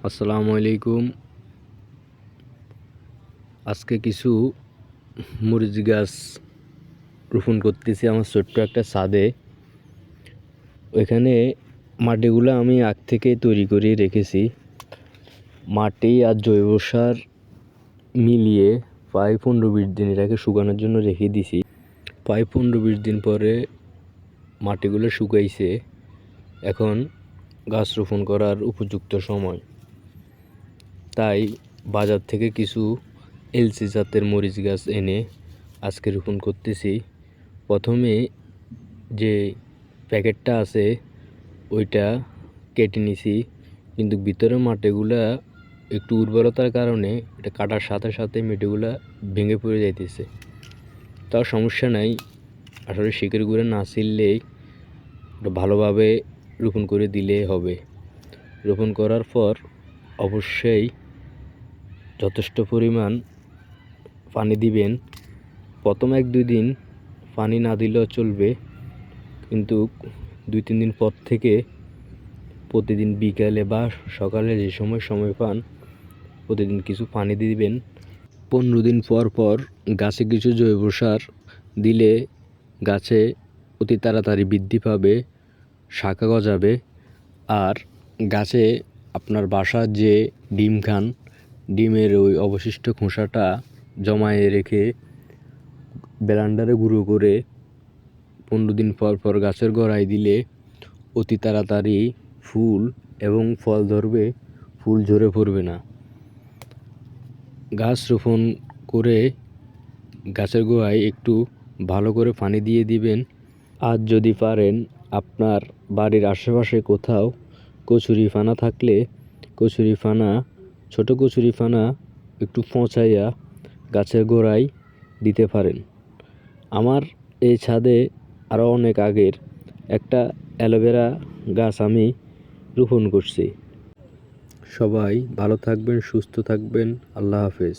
আসসালামু আলাইকুম। আজকে কিছু মরিচ গাছ রোপণ করতেছি আমার ছোট্ট একটা ছাদে। ওইখানে মাটিগুলো আমি আগ থেকে তৈরি করে রেখেছি। মাটি আর জৈব সার মিলিয়ে প্রায় 15-20 দিন এটাকে শুকানোর জন্য রেখে দিছি। প্রায় 15-20 দিন পরে মাটিগুলো শুকাইছে। এখন গাছ রোপণ করার উপযুক্ত সময়। তাই বাজার থেকে কিছু এলসি জাতের মরিচ গাছ এনে আজকে রোপণ করতেছি। প্রথমে যে প্যাকেটটা আছে ওইটা কেটে নিছি, কিন্তু ভিতরের মাটিগুলা একটু উর্বরতার কারণে এটা কাটার সাথে সাথে মাটিগুলা ভেঙে পড়ে যাইতেছে। তাও সমস্যা নাই, আসলে শিকড় গুঁড়ো না ছিললেই ওটা ভালোভাবে রোপণ করে দিলে হবে। রোপণ করার পর অবশ্যই যথেষ্ট পরিমাণ পানি দিবেন। প্রথম 1-2 দিন পানি না দিলেও চলবে, কিন্তু 2-3 দিন পর থেকে প্রতিদিন বিকালে বা সকালে যে সময় পান প্রতিদিন কিছু পানি দিবেন। 15 দিন পর পর গাছে কিছু জৈব সার দিলে গাছে অতি তাড়াতাড়ি বৃদ্ধি পাবে, শাখা গজাবে। আর গাছে আপনার বাসার যে ডিম খান, ডিমের ওই অবশিষ্ট খোসাটা জমায়ে রেখে ব্লেন্ডারে গুঁড়ো করে 15 দিন পর পর গাছের গোড়ায় দিলে অতি তাড়াতাড়ি ফুল এবং ফল ধরবে, ফুল ঝরে পড়বে না। গাছ রোপণ করে গাছের গোড়ায় একটু ভালো করে পানি দিয়ে দিবেন। আর যদি পারেন আপনার বাড়ির আশেপাশে কোথাও কচুরিপানা থাকলে ছোট কচুরিপানা একটু পচাইয়া গাছের গোড়ায় দিতে পারেন। আমার এই ছাদে আরও অনেক আগের একটা অ্যালোভেরা গাছ আমি রোপণ করছি। সবাই ভালো থাকবেন, সুস্থ থাকবেন। আল্লাহ হাফেজ।